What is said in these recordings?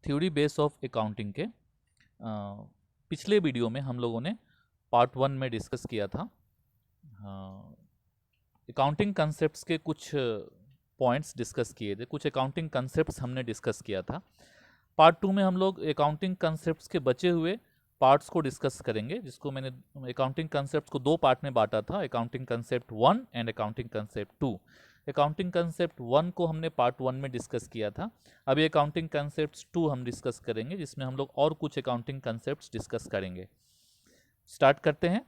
Theory base of accounting के पिछले video में हम लोगों ने पार्ट 1 में डिस्कस किया था अकाउंटिंग कंसेप्ट्स के कुछ पॉइंट्स डिस्कस किए थे, कुछ अकाउंटिंग कंसेप्ट्स हमने डिस्कस किया था। पार्ट 2 में हम लोग अकाउंटिंग कंसेप्ट्स के बचे हुए पार्ट्स को डिस्कस करेंगे, जिसको मैंने अकाउंटिंग कंसेप्ट्स को दो पार्ट में बांटा था, accounting concept 1 and accounting concept 2। Accounting concept 1 को हमने पार्ट 1 में डिस्कस किया था। अभी अकाउंटिंग कंसेप्ट 2 हम डिस्कस करेंगे, जिसमें हम लोग और कुछ अकाउंटिंग कंसेप्ट डिस्कस करेंगे। स्टार्ट करते हैं।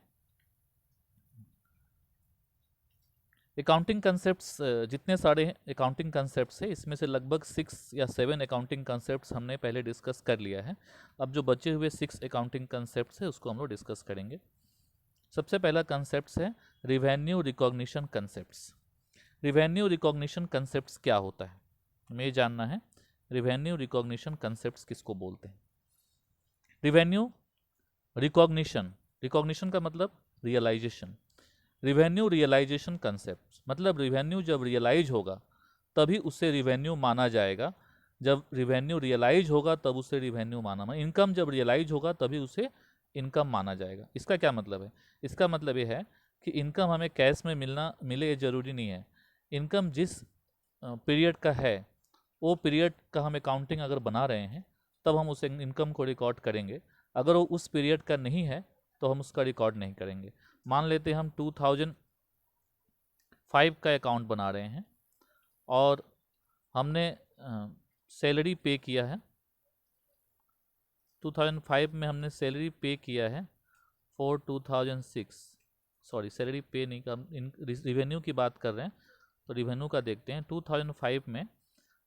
अकाउंटिंग कंसेप्ट्स, जितने सारे अकाउंटिंग कंसेप्ट्स हैं इसमें से लगभग 6 या 7 अकाउंटिंग कंसेप्ट्स हमने पहले डिस्कस कर लिया है। अब जो बचे हुए 6 अकाउंटिंग कंसेप्ट्स है उसको हम लोग डिस्कस करेंगे। सबसे पहला कंसेप्ट है revenue recognition concepts. Revenue recognition concepts क्या होता है, हमें ये जानना है। रिवेन्यू रिकॉग्निशन कंसेप्ट्स किसको बोलते हैं? रिवेन्यू रिकॉग्निशन, रिकॉग्निशन का मतलब रियलाइजेशन। रिवेन्यू रियलाइजेशन कंसेप्ट मतलब रिवेन्यू जब रियलाइज होगा तभी उसे रिवेन्यू माना जाएगा। जब रिवेन्यू रियलाइज होगा तब उसे रिवेन्यू माना, इनकम जब रियलाइज होगा तभी उसे इनकम माना जाएगा। इसका क्या मतलब है? इसका मतलब ये है कि इनकम हमें कैश में मिले ये जरूरी नहीं है। इनकम जिस पीरियड का है वो पीरियड का हम अकाउंटिंग अगर बना रहे हैं तब हम उस इनकम को रिकॉर्ड करेंगे। अगर वो उस पीरियड का नहीं है तो हम उसका रिकॉर्ड नहीं करेंगे। मान लेते हैं हम 2005 का अकाउंट बना रहे हैं और हमने सैलरी पे किया है। 2005 में हमने सैलरी पे किया है फॉर 2006, सॉरी सैलरी पे नहीं का, रिवेन्यू की बात कर रहे हैं तो रिवेन्यू का देखते हैं। 2005 में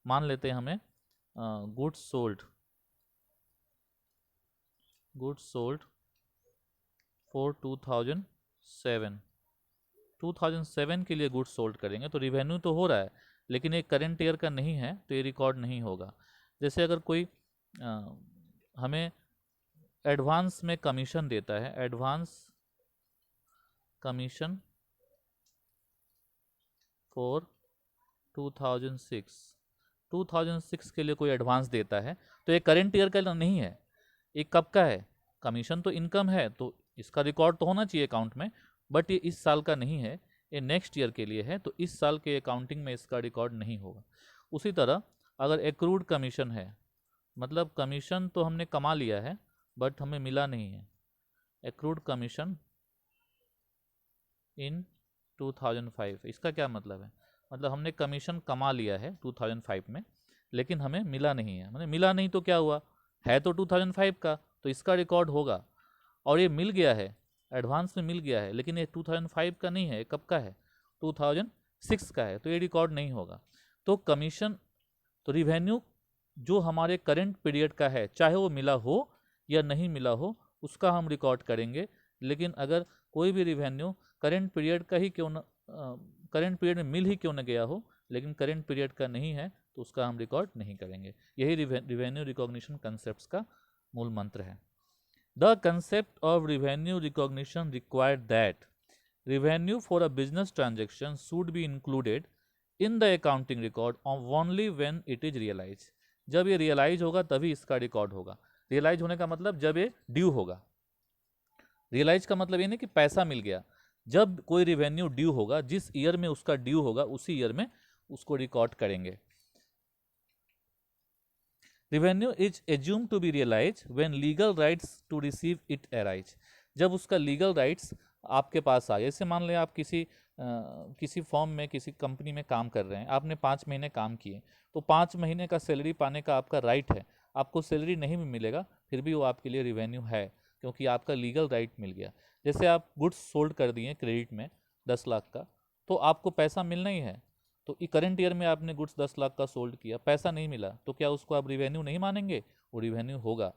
मान लेते हैं हमें गुड्स सोल्ड फॉर 2007 के लिए गुड्स सोल्ड करेंगे तो रिवेन्यू तो हो रहा है लेकिन ये करंट ईयर का नहीं है तो ये रिकॉर्ड नहीं होगा। जैसे अगर कोई हमें एडवांस में कमीशन देता है, एडवांस कमीशन फॉर 2006 के लिए कोई एडवांस देता है तो ये करंट ईयर का नहीं है, ये कब का है? कमीशन तो इनकम है तो इसका रिकॉर्ड तो होना चाहिए अकाउंट में, बट ये इस साल का नहीं है, ये नेक्स्ट ईयर के लिए है तो इस साल के अकाउंटिंग में इसका रिकॉर्ड नहीं होगा। उसी तरह अगर एक्रूड कमीशन है, मतलब कमीशन तो हमने कमा लिया है बट हमें मिला नहीं है, एक्रूड कमीशन इन 2005, इसका क्या मतलब है? मतलब हमने कमीशन कमा लिया है 2005 में लेकिन हमें मिला नहीं है। मतलब मिला नहीं तो क्या हुआ, है तो 2005 का तो इसका रिकॉर्ड होगा। और ये मिल गया है, एडवांस में मिल गया है लेकिन ये 2005 का नहीं है, कब का है? 2006 का है तो ये रिकॉर्ड नहीं होगा। तो कमीशन, तो रिवेन्यू जो हमारे करंट पीरियड का है चाहे वो मिला हो या नहीं मिला हो उसका हम रिकॉर्ड करेंगे। लेकिन अगर कोई भी रिवेन्यू करंट पीरियड का ही क्यों न करंट पीरियड में मिल ही क्यों न गया हो लेकिन करंट पीरियड का नहीं है तो उसका हम रिकॉर्ड नहीं करेंगे। यही रिवेन्यू रिकॉग्निशन कंसेप्ट का मूल मंत्र है। The concept of revenue recognition required that revenue for a business transaction should be included in the accounting record only when it is realized। जब ये रियलाइज होगा तभी इसका रिकॉर्ड होगा। रियलाइज होने का मतलब जब ये ड्यू होगा। रियलाइज का मतलब ये नहीं कि पैसा मिल गया, जब कोई रिवेन्यू ड्यू होगा, जिस ईयर में उसका ड्यू होगा उसी ईयर में उसको रिकॉर्ड करेंगे। Revenue is assume to be realise when legal rights to receive it arise. जब उसका लीगल राइट्स आपके पास आए, जैसे मान लें आप किसी फॉर्म में किसी कंपनी में काम कर रहे हैं, आपने 5 महीने काम किए तो 5 महीने का सैलरी पाने का आपका राइट है। आपको सैलरी नहीं भी मिलेगा फिर भी वो आपके लिए रिवेन्यू है क्योंकि आपका लीगल राइट मिल गया। जैसे आप गुड्स सोल्ड कर दिए क्रेडिट में 10 लाख का तो आपको पैसा मिलना ही है, तो करंट ईयर में आपने गुड्स 10 लाख का सोल्ड किया, पैसा नहीं मिला तो क्या उसको आप रिवेन्यू नहीं मानेंगे? वो रिवेन्यू होगा।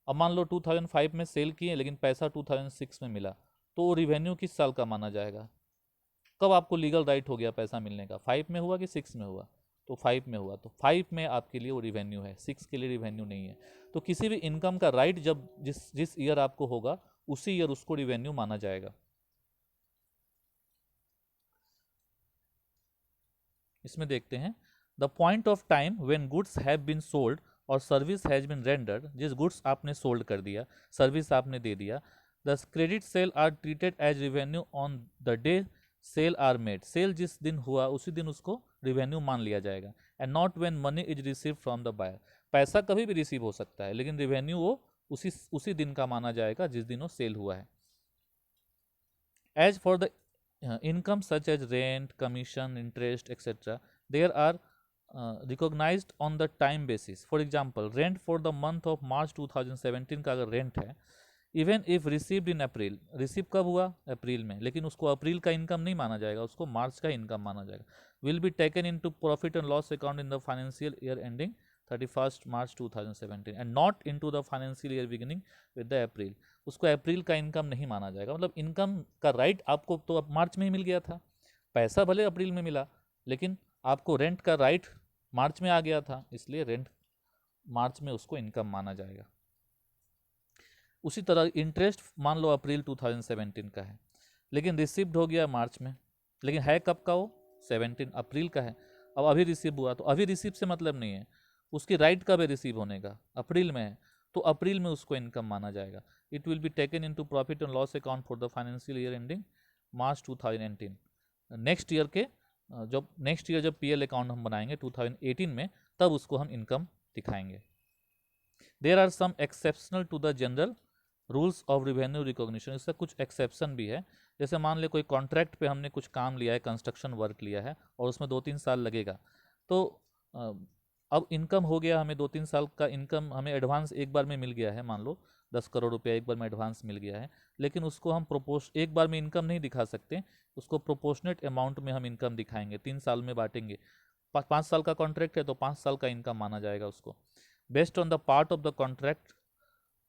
अब मान लो 2005 में सेल किए लेकिन पैसा 2006 में मिला तो वो रिवेन्यू किस साल का माना जाएगा? कब आपको लीगल राइट हो गया पैसा मिलने का? 5 में हुआ कि 6 में हुआ? तो 5 में हुआ, तो 5 में आपके लिए वो रिवेन्यू है, 6 के लिए रिवेन्यू नहीं है। तो किसी भी इनकम का राइट जब जिस ईयर आपको होगा उसी ईयर उसको रिवेन्यू माना जाएगा। इसमें देखते हैं the point of time when goods have been sold और सर्विस हैज बिन रेंडर्ड, जिस गुड्स आपने सोल्ड कर दिया, सर्विस आपने दे दिया, the credit sale are treated as revenue on the day sale are made, sale जिस दिन हुआ उसी दिन उसको रिवेन्यू मान लिया जाएगा, and not when money is receive from the buyer, पैसा कभी भी रिसीव हो सकता है लेकिन रिवेन्यू वो उसी दिन का माना जाएगा जिस दिन वो सेल हुआ है। As for the income such as rent, commission, interest, etc. There are recognized on the time basis. For example, rent for the month of March 2017 का अगर रेंट है, even if received in April, receive कब हुआ? अप्रैल में, लेकिन उसको April का income नहीं माना जाएगा, उसको मार्च का इनकम माना जाएगा। Will be taken in to profit and loss account in the financial year ending 31 March 2017 and not in to the financial year beginning with the April, उसको अप्रैल का इनकम नहीं माना जाएगा। मतलब इनकम का राइट आपको तो अब मार्च में ही मिल गया था, पैसा भले अप्रैल में मिला लेकिन आपको रेंट का राइट मार्च में आ गया था, इसलिए रेंट मार्च में उसको इनकम माना जाएगा। उसी तरह इंटरेस्ट मान लो अप्रैल 2017 का है लेकिन रिसीव्ड हो गया मार्च में, लेकिन है कब का? वो 17 अप्रैल का है। अब अभी रिसीव हुआ तो अभी रिसीव से मतलब नहीं है, उसकी राइट कब है रिसीव होने का? अप्रैल में है, तो अप्रैल में उसको इनकम माना जाएगा। It will be taken into profit and loss account for the financial year ending March 2018। Next year के नेक्स्ट ईयर जब पीएल अकाउंट हम बनाएंगे 2018 में, तब उसको हम इनकम दिखाएंगे। There are some exceptional to the general rules of revenue recognition, इसका कुछ एक्सेप्शन भी है। जैसे मान ले कोई कॉन्ट्रैक्ट पे हमने कुछ काम लिया है, कंस्ट्रक्शन वर्क लिया है और उसमें 2-3 साल लगेगा, तो अब इनकम हो गया, हमें 2-3 साल का इनकम हमें एडवांस एक बार में मिल गया है, मान लो 10 करोड़ रुपया एक बार में एडवांस मिल गया है, लेकिन उसको हम एक बार में इनकम नहीं दिखा सकते, उसको प्रोपोर्शनेट अमाउंट में हम इनकम दिखाएंगे, 3 साल में बांटेंगे। 5 साल का कॉन्ट्रैक्ट है तो 5 साल का इनकम माना जाएगा उसको। Based on the part of the contract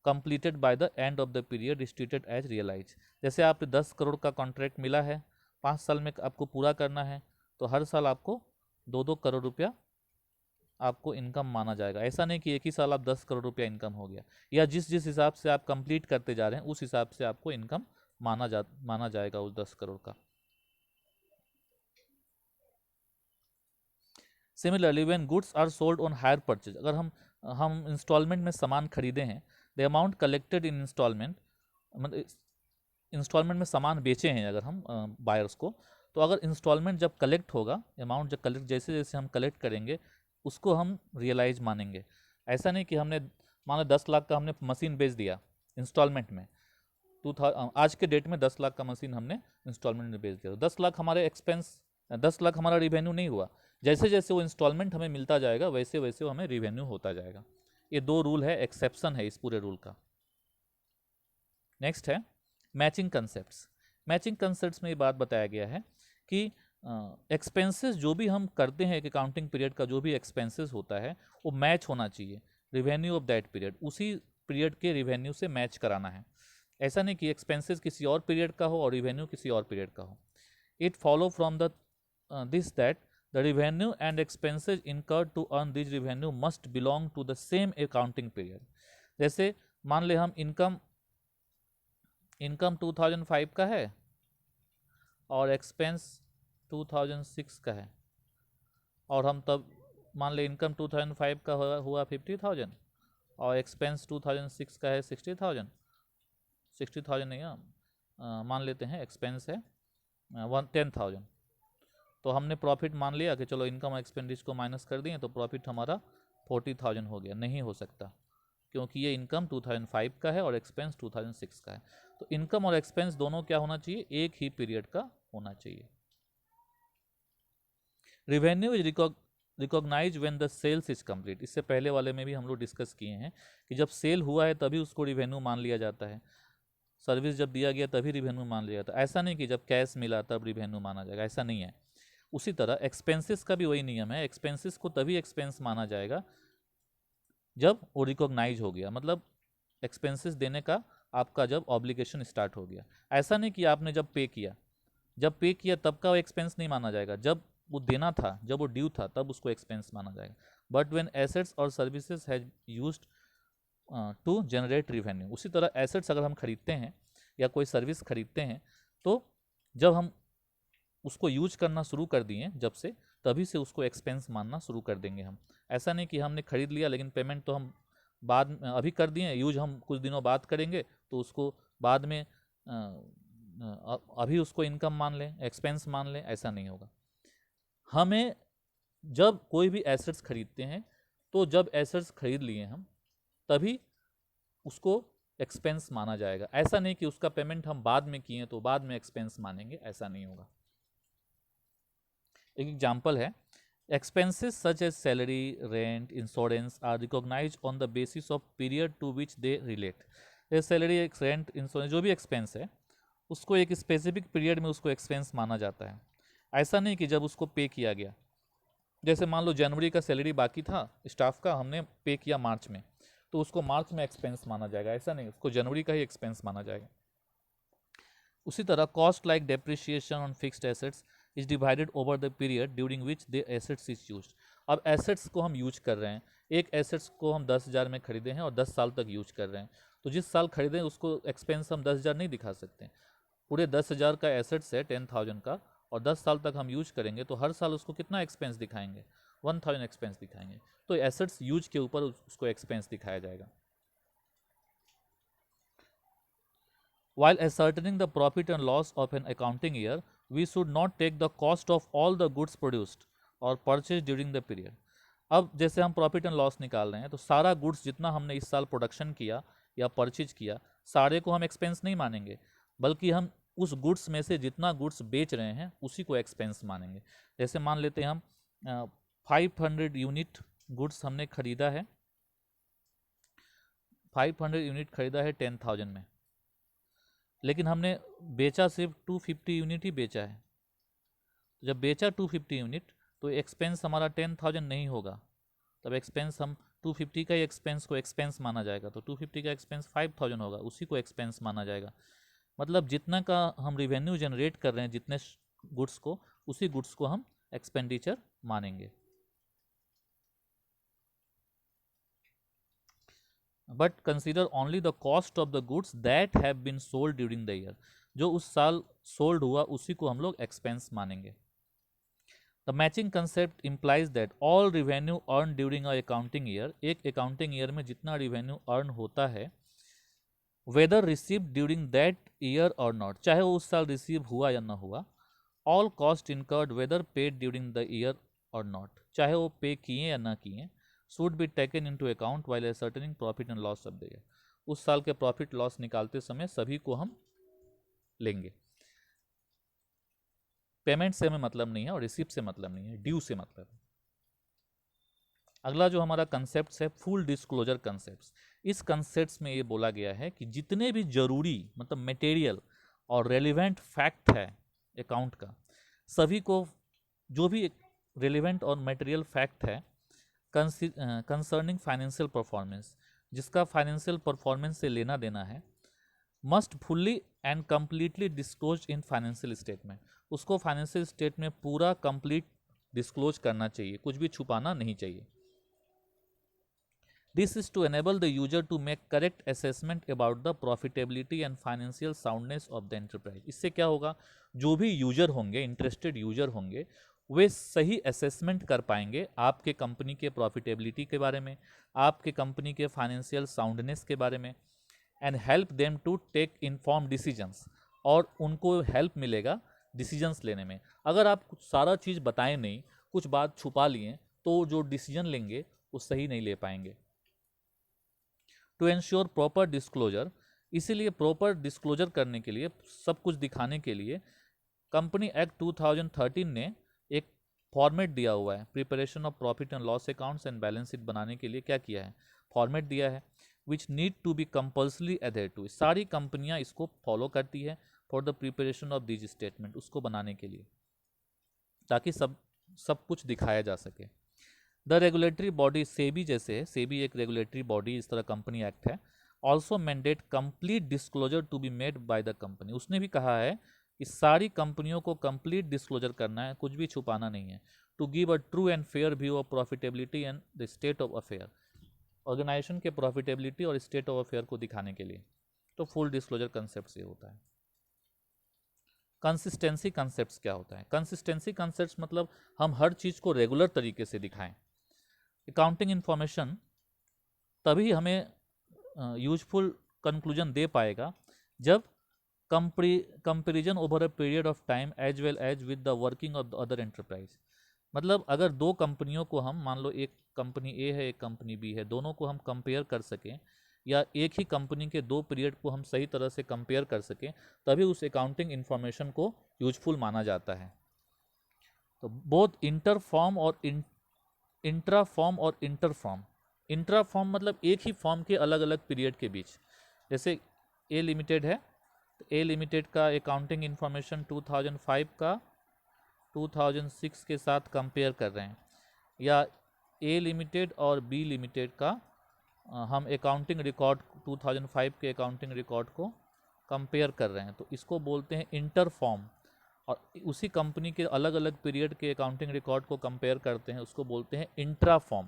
completed by the end of the period is treated as realise. जैसे आप 10 करोड़ का कॉन्ट्रैक्ट मिला है, 5 साल में आपको पूरा करना है, तो हर साल आपको 2-2 करोड़ रुपया आपको इनकम माना जाएगा। ऐसा नहीं कि एक ही साल आप 10 करोड़ रुपया इनकम हो गया, या जिस हिसाब से आप कंप्लीट करते जा रहे हैं उस हिसाब से आपको इनकम माना जाएगा उस 10 करोड़ का। Similarly when goods are sold on hire purchase, अगर हम इंस्टॉलमेंट में सामान खरीदे हैं, the amount collected in instalment, मतलब इंस्टॉलमेंट में सामान बेचे हैं अगर हम बायर्स को, तो अगर इंस्टॉलमेंट जब कलेक्ट होगा, अमाउंट जब कलेक्ट जैसे जैसे हम कलेक्ट करेंगे उसको हम रियलाइज मानेंगे। ऐसा नहीं कि हमने मान लो 10 लाख का हमने मशीन बेच दिया इंस्टॉलमेंट में, आज के डेट में 10 लाख का मशीन हमने इंस्टॉलमेंट में बेच दिया, तो 10 लाख हमारे एक्सपेंस, 10 लाख हमारा रिवेन्यू नहीं हुआ। जैसे जैसे वो इंस्टॉलमेंट हमें मिलता जाएगा वैसे वैसे वो हमें रिवेन्यू होता जाएगा। ये 2 रूल है, एक्सेप्शन है इस पूरे रूल का। नेक्स्ट है मैचिंग कंसेप्ट्स। मैचिंग कंसेप्ट्स में ये बात बताया गया है कि एक्सपेंसेस जो भी हम करते हैं, एक अकाउंटिंग पीरियड का जो भी एक्सपेंसेस होता है वो मैच होना चाहिए रिवेन्यू ऑफ दैट पीरियड, उसी पीरियड के रिवेन्यू से मैच कराना है। ऐसा नहीं कि एक्सपेंसेस किसी और पीरियड का हो और रिवेन्यू किसी और पीरियड का हो। It follow from the this that the revenue and expenses incurred to earn this revenue must belong to the same accounting period। जैसे मान ले हम इनकम 2005 का है और एक्सपेंस 2006 का है, और हम तब मान ले इनकम 2005 का हुआ 50,000 और एक्सपेंस 2006 का है 60,000 नहीं है, मान लेते हैं एक्सपेंस है 10,000, तो हमने प्रॉफिट मान लिया कि चलो इनकम और एक्सपेंडिचर को माइनस कर दिए तो प्रॉफिट हमारा 40,000 हो गया। नहीं हो सकता, क्योंकि ये इनकम 2005 का है और एक्सपेंस 2006 का है। तो इनकम और एक्सपेंस दोनों क्या होना चाहिए? एक ही पीरियड का होना चाहिए। Revenue is recognise when the sales is complete. इससे पहले वाले में भी हम लोग डिस्कस किए हैं कि जब सेल हुआ है तभी उसको रिवेन्यू मान लिया जाता है, सर्विस जब दिया गया तभी रिवेन्यू मान लिया जाता है। ऐसा नहीं कि जब कैश मिला तब रिवेन्यू माना जाएगा, ऐसा नहीं है। उसी तरह एक्सपेंसेस का भी वही नियम है, एक्सपेंसेस को तभी एक्सपेंस माना जाएगा जब वो रिकॉग्नाइज हो गया, मतलब एक्सपेंसेस देने का आपका जब ऑब्लिगेशन स्टार्ट हो गया। ऐसा नहीं कि आपने जब पे किया तब का वो एक्सपेंस नहीं माना जाएगा, जब वो देना था, जब वो ड्यू था तब उसको एक्सपेंस माना जाएगा। बट व्हेन एसेट्स और services has used to generate revenue, उसी तरह एसेट्स अगर हम खरीदते हैं या कोई सर्विस खरीदते हैं, तो जब हम उसको यूज करना शुरू कर दिए जब से, तभी से उसको एक्सपेंस मानना शुरू कर देंगे हम। ऐसा नहीं कि हमने खरीद लिया लेकिन पेमेंट तो हम बाद में अभी कर दिए, यूज हम कुछ दिनों बाद करेंगे, तो उसको बाद में अभी उसको इनकम मान लें, एक्सपेंस मान लें, ऐसा नहीं होगा। हमें जब कोई भी एसेट्स खरीदते हैं तो जब एसेट्स खरीद लिए हम तभी उसको एक्सपेंस माना जाएगा। ऐसा नहीं कि उसका पेमेंट हम बाद में किए तो बाद में एक्सपेंस मानेंगे, ऐसा नहीं होगा। एक एग्जाम्पल है, expenses such as salary, rent, insurance are recognized on the basis of period to which they relate। ये सैलरी, रेंट, इंश्योरेंस जो भी एक्सपेंस है उसको एक स्पेसिफिक पीरियड में उसको एक्सपेंस माना जाता है। ऐसा नहीं कि जब उसको पे किया गया, जैसे मान लो जनवरी का सैलरी बाकी था स्टाफ का, हमने पे किया मार्च में, तो उसको मार्च में एक्सपेंस माना जाएगा, ऐसा नहीं, उसको जनवरी का ही एक्सपेंस माना जाएगा। उसी तरह cost like depreciation on fixed assets is divided over the period during which the assets is used. अब एसेट्स को हम यूज कर रहे हैं, एक एसेट्स को हम 10,000 में खरीदे हैं और 10 साल तक यूज कर रहे हैं, तो जिस साल खरीदें उसको एक्सपेंस हम 10,000 नहीं दिखा सकते। पूरे 10,000 का एसेट्स है 10,000 का, और 10 साल तक हम यूज करेंगे तो हर साल उसको कितना एक्सपेंस दिखाएंगे, 1,000 एक्सपेंस दिखाएंगे। तो एसेट्स यूज के ऊपर उसको एक्सपेंस दिखाया जाएगा। While ascertaining the profit and loss of an accounting year, we should not take the cost of all the goods produced or purchased during the period। अब जैसे हम प्रॉफिट एंड लॉस निकाल रहे हैं तो सारा गुड्स जितना हमने इस साल प्रोडक्शन किया या परचेज किया, सारे को हम एक्सपेंस नहीं मानेंगे, बल्कि हम उस गुड्स में से जितना गुड्स बेच रहे हैं उसी को एक्सपेंस मानेंगे। जैसे मान लेते हैं हम 500 यूनिट गुड्स हमने खरीदा है, 500 यूनिट खरीदा है 10,000 में, लेकिन हमने बेचा सिर्फ 250 यूनिट ही बेचा है। तो जब बेचा 250 यूनिट तो एक्सपेंस हमारा 10,000 नहीं होगा, तब एक्सपेंस हम 250 का ही एक्सपेंस को एक्सपेंस माना जाएगा, तो 250 का एक्सपेंस 5,000 होगा, उसी को एक्सपेंस माना जाएगा। मतलब जितना का हम रिवेन्यू जनरेट कर रहे हैं जितने गुड्स को, उसी गुड्स को हम एक्सपेंडिचर मानेंगे। But consider only the cost of the goods that have been sold during the year. जो उस साल सोल्ड हुआ उसी को हम लोग एक्सपेंस मानेंगे। The matching concept implies that all revenue earn during a accounting year, एक अकाउंटिंग ईयर में जितना रिवेन्यू अर्न होता है, whether receive during that year और नॉट, चाहे वो उस साल रिसीव हुआ या ना हुआ, all cost incurred whether paid during the year और नॉट, चाहे वो पे किए या ना किए, should be taken into account while ascertaining profit and loss of the year. उस साल के प्रॉफिट लॉस निकालते समय सभी को हम लेंगे। पेमेंट से हमें मतलब नहीं है और रिसीप्ट से मतलब नहीं है, ड्यू से मतलब है। अगला जो हमारा कंसेप्ट है फुल डिस्क्लोजर कंसेप्ट। इस कंसेप्ट में ये बोला गया है कि जितने भी जरूरी मतलब मटेरियल और रेलिवेंट फैक्ट है अकाउंट का, सभी को, जो भी रेलिवेंट और मटेरियल फैक्ट है कंसर्निंग फाइनेंशियल परफॉर्मेंस, जिसका फाइनेंशियल परफॉर्मेंस से लेना देना है, must fully and completely disclose in financial statement, उसको फाइनेंशियल स्टेट में पूरा कंप्लीट डिस्क्लोज करना चाहिए, कुछ भी छुपाना नहीं चाहिए। This is to enable the user to make correct assessment about the profitability and financial soundness of the enterprise। इससे क्या होगा, जो भी यूजर होंगे, इंटरेस्टेड यूजर होंगे, वे सही असेसमेंट कर पाएंगे आपके कंपनी के प्रॉफिटेबिलिटी के बारे में, आपके कंपनी के फाइनेंशियल साउंडनेस के बारे में, and help them to take inform decisions, और उनको हेल्प मिलेगा डिसीजंस लेने में। अगर आप कुछ सारा चीज़ बताएं नहीं, कुछ बात छुपा लिए, तो जो डिसीजन लेंगे वो सही नहीं ले पाएंगे। टू एंश्योर प्रॉपर डिस्क्लोजर, इसीलिए प्रॉपर डिस्क्लोजर करने के लिए, सब कुछ दिखाने के लिए कंपनी एक्ट 2013 ने एक फॉर्मेट दिया हुआ है। Preparation of profit and loss accounts and balance sheet बनाने के लिए क्या किया है, फॉर्मेट दिया है, which need to be compulsory adhere to. सारी कंपनियां इसको फॉलो करती है for the preparation of these statement, उसको बनाने के लिए, ताकि सब कुछ दिखाया जा सके। द रेगुलेटरी बॉडी सेबी, जैसे सेबी एक रेगुलेटरी बॉडी, इस तरह कंपनी एक्ट है, also mandate complete disclosure to be made by the company. उसने भी कहा है कि सारी कंपनियों को कंप्लीट डिस्क्लोजर करना है, कुछ भी छुपाना नहीं है, to give a true and fair view of profitability and the state of affair, organisation के प्रॉफिटेबिलिटी और स्टेट ऑफ अफेयर को दिखाने के लिए। तो फुल डिस्क्लोजर कंसेप्ट से होता है। कंसिस्टेंसी कंसेप्ट्स क्या होता है? कंसिस्टेंसी कंसेप्ट्स मतलब हम हर चीज़ को रेगुलर तरीके से दिखाएं। अकाउंटिंग इन्फॉर्मेशन तभी हमें यूजफुल कंक्लूजन दे पाएगा जब comparison over a period of time as well as with the working of the other enterprise. मतलब अगर दो कंपनियों को हम, मान लो एक कंपनी ए है एक कंपनी बी है, दोनों को हम कंपेयर कर सकें या एक ही कंपनी के दो पीरियड को हम सही तरह से कंपेयर कर सकें, तभी उस अकाउंटिंग इन्फॉर्मेशन को यूजफुल माना जाता है। तो बोथ इंटर फॉर्म और इंट्रा फॉर्म और इंटर फॉर्म। इंट्रा फॉर्म मतलब एक ही फॉर्म के अलग अलग पीरियड के बीच। जैसे ए लिमिटेड है, तो ए लिमिटेड का अकाउंटिंग इन्फॉर्मेशन 2005 का 2006 के साथ कंपेयर कर रहे हैं, या ए लिमिटेड और बी लिमिटेड का हम अकाउंटिंग रिकॉर्ड 2005 के अकाउंटिंग रिकॉर्ड को कंपेयर कर रहे हैं, तो इसको बोलते हैं इंटर फॉर्म। और उसी कंपनी के अलग अलग पीरियड के अकाउंटिंग रिकॉर्ड को कंपेयर करते हैं, उसको बोलते हैं इंट्रा फॉर्म।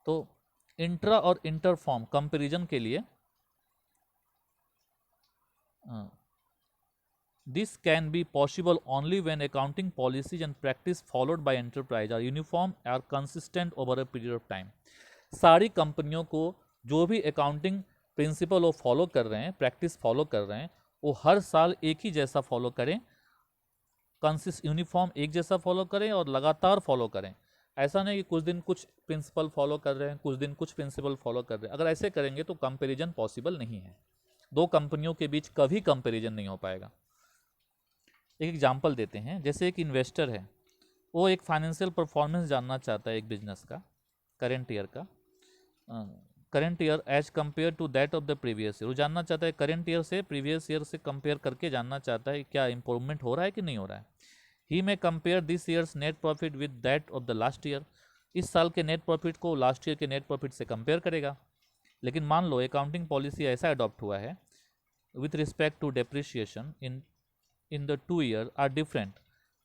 तो इंट्रा और इंटर फॉर्म कंपेरिजन के लिए this can be possible only when accounting policies and practice followed by enterprise are uniform are consistent over a period of time. सारी कंपनियों को जो भी अकाउंटिंग प्रिंसिपल वो फॉलो कर रहे हैं, प्रैक्टिस फॉलो कर रहे हैं, वो हर साल एक ही जैसा फॉलो करें, यूनिफॉर्म एक जैसा फॉलो करें और लगातार फॉलो करें। ऐसा नहीं कि कुछ दिन कुछ प्रिंसिपल फॉलो कर रहे हैं, कुछ दिन कुछ प्रिंसिपल फॉलो कर रहे हैं। अगर ऐसे करेंगे तो कंपैरिजन पॉसिबल नहीं है, दो कंपनियों के बीच कभी कंपैरिजन नहीं हो पाएगा। एक एग्जांपल देते हैं, जैसे एक इन्वेस्टर है, वो एक फाइनेंशियल परफॉर्मेंस जानना चाहता है एक बिजनेस का, करेंट ईयर का, current year as compared to that of the previous year. वो जानना चाहता है करंट ईयर से प्रीवियस ईयर से कंपेयर करके जानना चाहता है क्या इंप्रूवमेंट हो रहा है कि नहीं हो रहा है। ही में compare this year's net profit with that of the last year. इस साल के नेट प्रॉफिट को लास्ट ईयर के नेट प्रॉफिट से कंपेयर करेगा। लेकिन मान लो अकाउंटिंग पॉलिसी ऐसा अडॉप्ट हुआ है with respect to depreciation in the 2 year are different,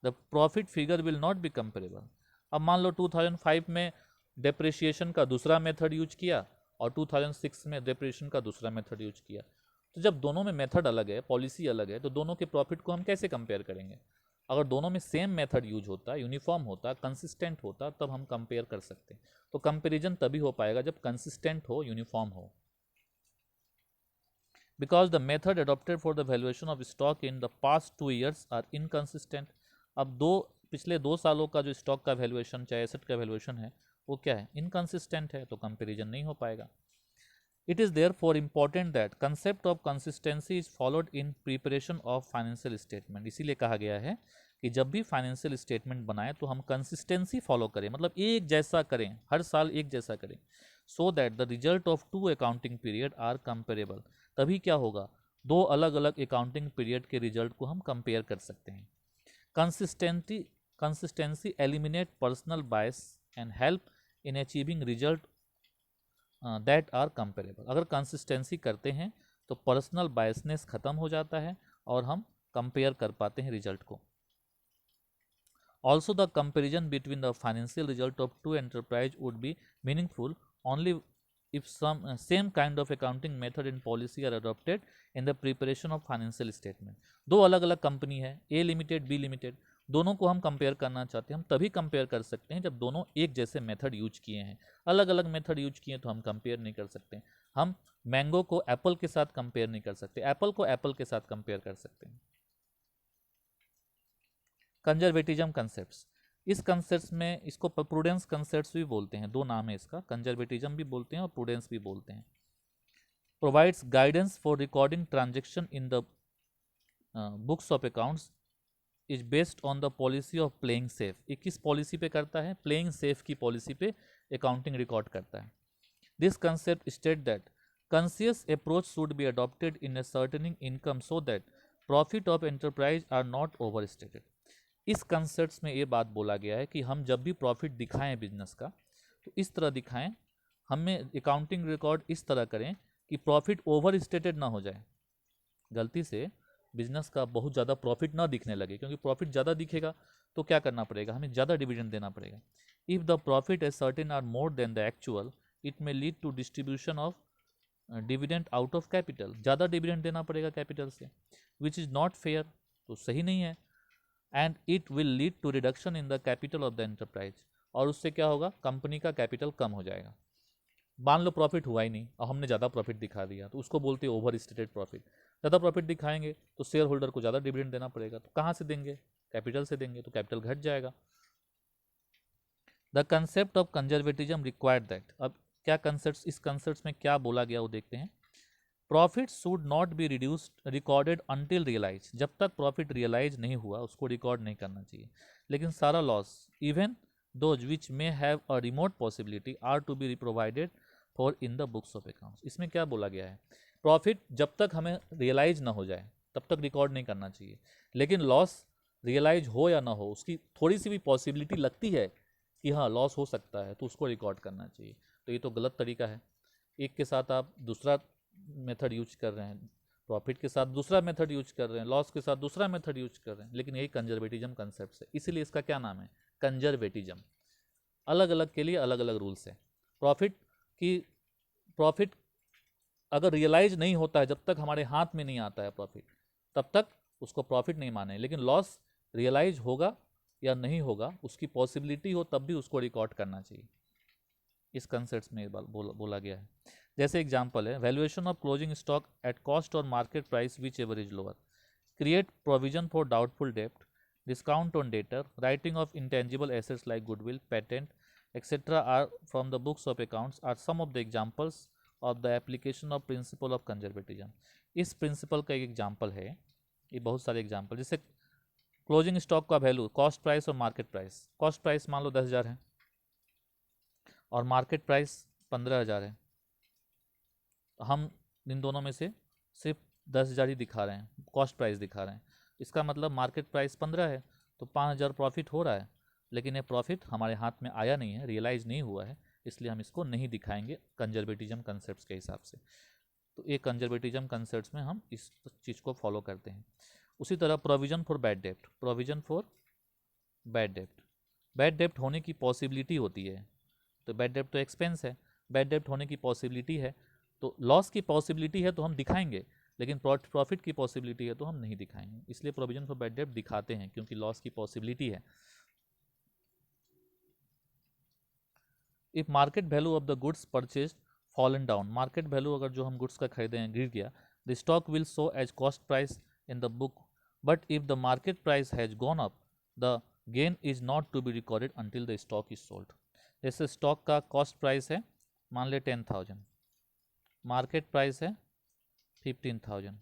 the profit figure will not be comparable. अब मान लो 2005 में डेप्रिसिएशन का दूसरा मेथड यूज किया और 2006 में डेप्रिसिएशन का दूसरा मेथड यूज किया, तो जब दोनों में मेथड अलग है, पॉलिसी अलग है, तो दोनों के प्रॉफिट को हम कैसे कंपेयर करेंगे? अगर दोनों में सेम मेथड यूज होता, यूनिफॉर्म होता, कंसिस्टेंट होता, तब हम कंपेयर कर सकते हैं। तो कंपेरिजन तभी हो पाएगा जब कंसिस्टेंट हो, यूनिफॉर्म हो। Because the method adopted for the valuation of stock in the past 2 years are inconsistent. अब पिछले 2 सालों का जो स्टॉक का वैल्यूएशन, चाहे एसेट का वैल्यूएशन है, वो क्या है? इनकंसिस्टेंट है, तो कंपेरिजन नहीं हो पाएगा। It is therefore important that concept of consistency is followed in preparation of financial statement. इसीलिए कहा गया है कि जब भी फाइनेंशियल स्टेटमेंट बनाए तो हम कंसिस्टेंसी फॉलो करें, मतलब एक जैसा करें, हर साल एक जैसा करें, so that the result of 2 accounting period are comparable. तभी क्या होगा? 2 अलग अलग अकाउंटिंग पीरियड के रिजल्ट को हम कंपेयर कर सकते हैं। Consistency eliminate personal bias and help in achieving result that are comparable. अगर कंसिस्टेंसी करते हैं तो पर्सनल बायसनेस खत्म हो जाता है और हम कंपेयर कर पाते हैं रिजल्ट को। Also the comparison between the financial result of 2 enterprise would be meaningful only if some same kind of accounting method and policy are adopted in the preparation of financial statement। दो अलग अलग company है, ए limited B limited, दोनों को हम compare करना चाहते हैं, हम तभी कंपेयर कर सकते हैं जब दोनों एक जैसे मेथड यूज किए हैं। अलग अलग मेथड यूज किए तो हम कंपेयर नहीं कर सकते। हम मैंगो को एप्पल के साथ कंपेयर नहीं कर सकते, एप्पल को एप्पल के साथ कंपेयर कर सकते हैं। कंजर्वेटिज्म कंसेप्ट्स, इस कंसेप्ट में इसको प्रूडेंस कंसेप्ट्स भी बोलते हैं, दो नाम है इसका, कंजर्वेटिज्म भी बोलते हैं और प्रूडेंस भी बोलते हैं। Provides guidance for recording transaction in the books of accounts is based on the policy of playing safe. ये किस पॉलिसी पे करता है? प्लेइंग सेफ की पॉलिसी पे अकाउंटिंग रिकॉर्ड करता है। This concept state that conscious approach should be adopted in ascertaining income so that profit of enterprise are not overstated. इस कंसेप्ट में ये बात बोला गया है कि हम जब भी प्रॉफिट दिखाएं बिजनेस का, तो इस तरह दिखाएं, हमें अकाउंटिंग रिकॉर्ड इस तरह करें कि प्रॉफिट ओवर स्टेटेड ना हो जाए, गलती से बिजनेस का बहुत ज़्यादा प्रॉफिट ना दिखने लगे, क्योंकि प्रॉफिट ज़्यादा दिखेगा तो क्या करना पड़ेगा? हमें ज़्यादा डिविडेंड देना पड़ेगा। If the profit ascertain are more than the actual, it may lead to distribution of dividend out of capital, ज़्यादा डिविडेंड देना पड़ेगा कैपिटल से, विच इज़ नॉट फेयर, तो सही नहीं है। And it will lead to reduction in the capital of the enterprise, और उससे क्या होगा, कंपनी का कैपिटल कम हो जाएगा। मान लो प्रॉफिट हुआ ही नहीं और हमने ज़्यादा प्रॉफिट दिखा दिया, तो उसको बोलते हैं ओवर स्टेटेड प्रॉफिट। ज़्यादा प्रॉफिट दिखाएंगे तो शेयर होल्डर को ज़्यादा डिविडेंड देना पड़ेगा, तो कहाँ से देंगे, कैपिटल से देंगे, तो कैपिटल घट जाएगा। The concept of conservatism required that, अब क्या कंसेप्ट, इस कंसेप्ट में क्या बोला गया वो देखते हैं। Profit should not be reduced recorded until realise, जब तक प्रॉफिट रियलाइज नहीं हुआ उसको रिकॉर्ड नहीं करना चाहिए। लेकिन सारा loss, even those which may have a remote possibility, are to be provided for in the books of accounts. इसमें क्या बोला गया है, प्रॉफिट जब तक हमें रियलाइज ना हो जाए तब तक रिकॉर्ड नहीं करना चाहिए, लेकिन लॉस रियलाइज हो या ना हो, उसकी थोड़ी सी भी पॉसिबिलिटी लगती है कि हाँ लॉस हो सकता है, तो उसको रिकॉर्ड करना चाहिए। तो ये तो गलत तरीका है। एक के साथ आप दूसरा मेथड यूज कर रहे हैं, प्रॉफिट के साथ दूसरा मेथड यूज कर रहे हैं, लॉस के साथ दूसरा मेथड यूज कर रहे हैं, लेकिन यही कंजर्वेटिज्म कंसेप्ट है, इसीलिए इसका क्या नाम है, कंजर्वेटिज्म। अलग अलग के लिए अलग अलग रूल्स हैं। प्रॉफिट अगर रियलाइज नहीं होता है, जब तक हमारे हाथ में नहीं आता है प्रॉफिट, तब तक उसको प्रॉफिट नहीं माने, लेकिन लॉस रियलाइज होगा या नहीं होगा, उसकी पॉसिबिलिटी हो तब भी उसको रिकॉर्ड करना चाहिए। इस कंसेप्ट में बोला गया है। जैसे एग्जांपल है, valuation of closing stock at cost और market price whichever is lower, create provision for doubtful डेप्ट, discount on debtor, writing off intangible assets like goodwill, patent etcetera are from the books of accounts are some of the examples of the application of principle of conservatism. इस principle का एक example है, ये बहुत सारे example, जैसे closing stock का value, cost price और मार्केट प्राइस। कॉस्ट प्राइस मान लो 10,000 है और मार्केट प्राइस 15,000 है, हम इन दोनों में से सिर्फ 10,000 ही दिखा रहे हैं, कॉस्ट प्राइस दिखा रहे हैं, इसका मतलब मार्केट प्राइस 15 है, तो 5,000 प्रॉफिट हो रहा है, लेकिन ये प्रॉफिट हमारे हाथ में आया नहीं है, रियलाइज नहीं हुआ है, इसलिए हम इसको नहीं दिखाएंगे कंजर्वेटिज्म कंसेप्ट के हिसाब से। तो ये कंजर्वेटिज्म कंसेप्ट में हम इस चीज़ को फॉलो करते हैं। उसी तरह provision for bad dept, provision for bad dept, bad डेप्ट होने की पॉसिबिलिटी होती है, तो बैड डेप्ट तो एक्सपेंस है, बैड डेप्ट होने की पॉसिबिलिटी है, तो लॉस की पॉसिबिलिटी है तो हम दिखाएंगे, लेकिन प्रॉफिट की पॉसिबिलिटी है तो हम नहीं दिखाएंगे, इसलिए प्रोविजन फॉर बैड डेप्ट दिखाते हैं क्योंकि लॉस की पॉसिबिलिटी है। If market value of the goods purchase fallen down, market value अगर जो हम गुड्स का खरीदे हैं गिर गया, the stock will show as cost price in the book, but if the market price has gone up, the gain is not to be recorded until the stock is sold. जैसे stock का cost price है मान ले 10,000, market price है 15,000,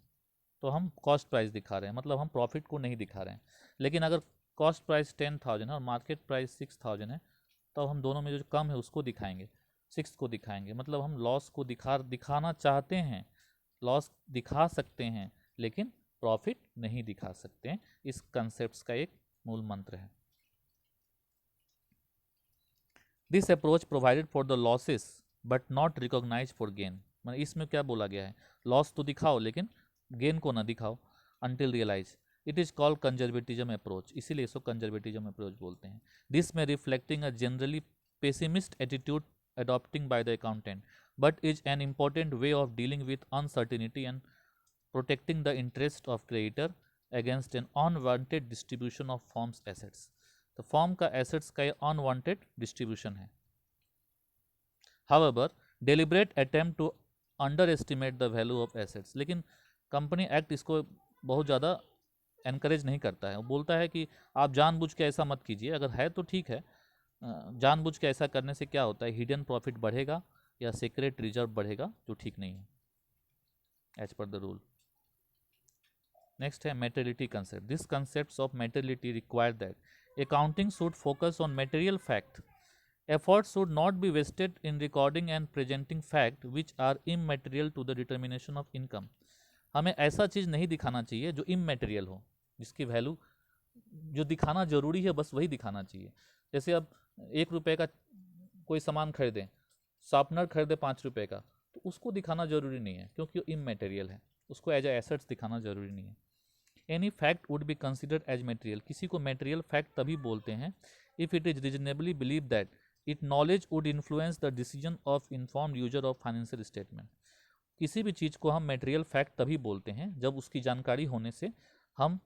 तो हम cost price दिखा रहे हैं, मतलब हम प्रॉफिट को नहीं दिखा रहे हैं। लेकिन अगर कॉस्ट प्राइस 10,000 है और मार्केट प्राइस 6,000 है, तो हम दोनों में जो कम है उसको दिखाएंगे, 6 को दिखाएंगे, मतलब हम लॉस को दिखाना चाहते हैं, लॉस दिखा सकते हैं लेकिन प्रॉफिट नहीं दिखा सकते हैं। इस कंसेप्ट का एक मूल मंत्र है। This approach provided for the losses but not recognise for gain, मतलब इसमें क्या बोला गया है, लॉस तो दिखाओ लेकिन गेन को ना दिखाओ, until realise. It is called conservatism approach, इसीलिए इसको कंजर्वेटिज्म अप्रोच बोलते हैं। दिस में reflecting a generally pessimist attitude adopting by the accountant, but is an important way of dealing with uncertainty and protecting the interest of creditor against an unwanted distribution of firm's assets। तो form का assets का unwanted distribution है। However, deliberate attempt to underestimate the value of assets, लेकिन company act इसको बहुत ज़्यादा encourage नहीं करता है, वो बोलता है कि आप जानबूझ के ऐसा मत कीजिए, अगर है तो ठीक है, जानबूझ के ऐसा करने से क्या होता है, हिडन प्रॉफिट बढ़ेगा या सीक्रेट रिजर्व बढ़ेगा, जो ठीक नहीं है as per the rule. Next है materiality concept. This concept of materiality require that accounting should focus on material fact, efforts should not be wasted in recording and presenting fact which are immaterial to the determination of income। हमें ऐसा चीज़ नहीं दिखाना चाहिए जो इमैटेरियल हो, जिसकी value, जो दिखाना जरूरी है बस वही दिखाना चाहिए। जैसे अब 1 रुपये का कोई सामान खरीदें, शार्पनर खरीदे 5 रुपये का, तो उसको दिखाना जरूरी नहीं है क्योंकि वो इमैटेरियल है, उसको एज ए एसेट्स दिखाना जरूरी नहीं है। Any fact would be considered as material, किसी को मटेरियल फैक्ट तभी बोलते हैं if it is reasonably believe that it knowledge would influence the decision of informed user of financial statement, किसी भी चीज़ को हम मटेरियल फैक्ट तभी बोलते हैं जब उसकी जानकारी होने से हम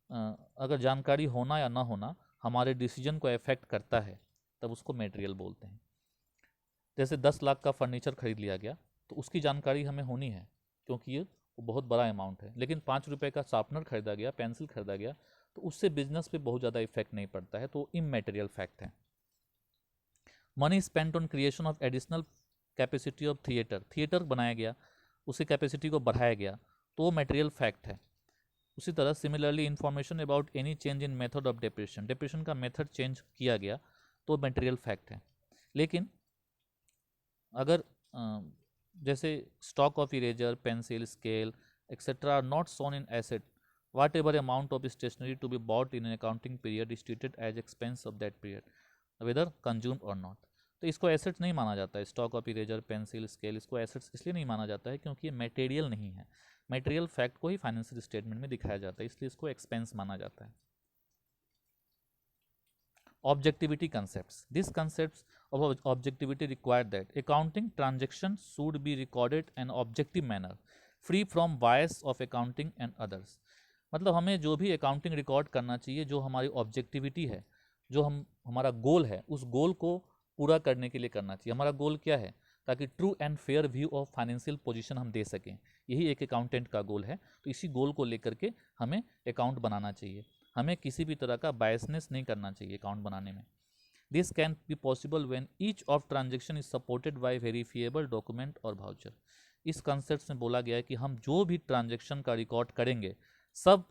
अगर जानकारी होना या ना होना हमारे डिसीजन को अफेक्ट करता है, तब उसको मटेरियल बोलते हैं। जैसे 10 लाख का फर्नीचर खरीद लिया गया, तो उसकी जानकारी हमें होनी है क्योंकि ये बहुत बड़ा अमाउंट है। लेकिन 5 रुपये का शार्पनर खरीदा गया, पेंसिल खरीदा गया, तो उससे बिजनेस पे बहुत ज़्यादा इफेक्ट नहीं पड़ता है, तो इमैटेरियल फैक्ट है। Money spent on creation of additional capacity of theatre बनाया गया, उसकी कैपेसिटी को बढ़ाया गया, तो वो मटेरियल फैक्ट है। उसी तरह similarly information about any change in method of depreciation का मेथड चेंज किया गया तो मटेरियल फैक्ट है। लेकिन अगर जैसे stock of eraser, pencil, scale etcetera are not shown in asset, whatever amount of stationery to be bought in an accounting period is treated as expense of that period whether consumed और not. तो इसको assets नहीं माना जाता है। Stock of eraser, pencil, scale, इसको assets इसलिए नहीं माना जाता है क्योंकि ये मटेरियल नहीं है। मटेरियल फैक्ट को ही फाइनेंशियल स्टेटमेंट में दिखाया जाता है, इसलिए इसको एक्सपेंस माना जाता है। Objectivity concepts. These concepts of objectivity require that accounting transactions should be recorded in an objective manner, free from bias of accounting and others. मतलब हमें जो भी अकाउंटिंग रिकॉर्ड करना चाहिए, जो हमारी ऑब्जेक्टिविटी है, जो हमारा गोल है, उस गोल को पूरा करने के लिए करना चाहिए। हमारा गोल क्या है? ताकि true and fair view of financial position हम दे सकें। यही एक अकाउंटेंट का गोल है। तो इसी गोल को लेकर के हमें अकाउंट बनाना चाहिए। हमें किसी भी तरह का बायसनेस नहीं करना चाहिए अकाउंट बनाने में। This can be possible when each of transaction is supported by verifiable document और वाउचर। इस कंसेप्ट में बोला गया है कि हम जो भी ट्रांजेक्शन का रिकॉर्ड करेंगे, सब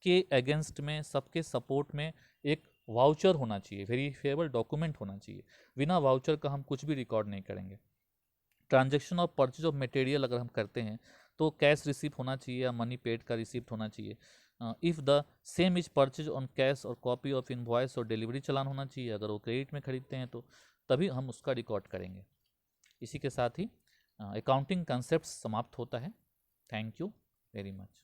के अगेंस्ट में, सबके सपोर्ट में एक वाउचर होना चाहिए, वेरीफिएबल डॉक्यूमेंट होना चाहिए। बिना वाउचर का हम कुछ भी रिकॉर्ड नहीं करेंगे। Transaction of purchase of material अगर हम करते हैं तो कैश रिसिप्ट होना चाहिए या मनी पेड का रिसिप्ट होना चाहिए। If the same is purchase on cash और कॉपी ऑफ इनवॉइस और डिलीवरी चालान होना चाहिए। अगर वो क्रेडिट में खरीदते हैं तो तभी हम उसका रिकॉर्ड करेंगे। इसी के साथ ही अकाउंटिंग कंसेप्ट समाप्त होता है। Thank you very much.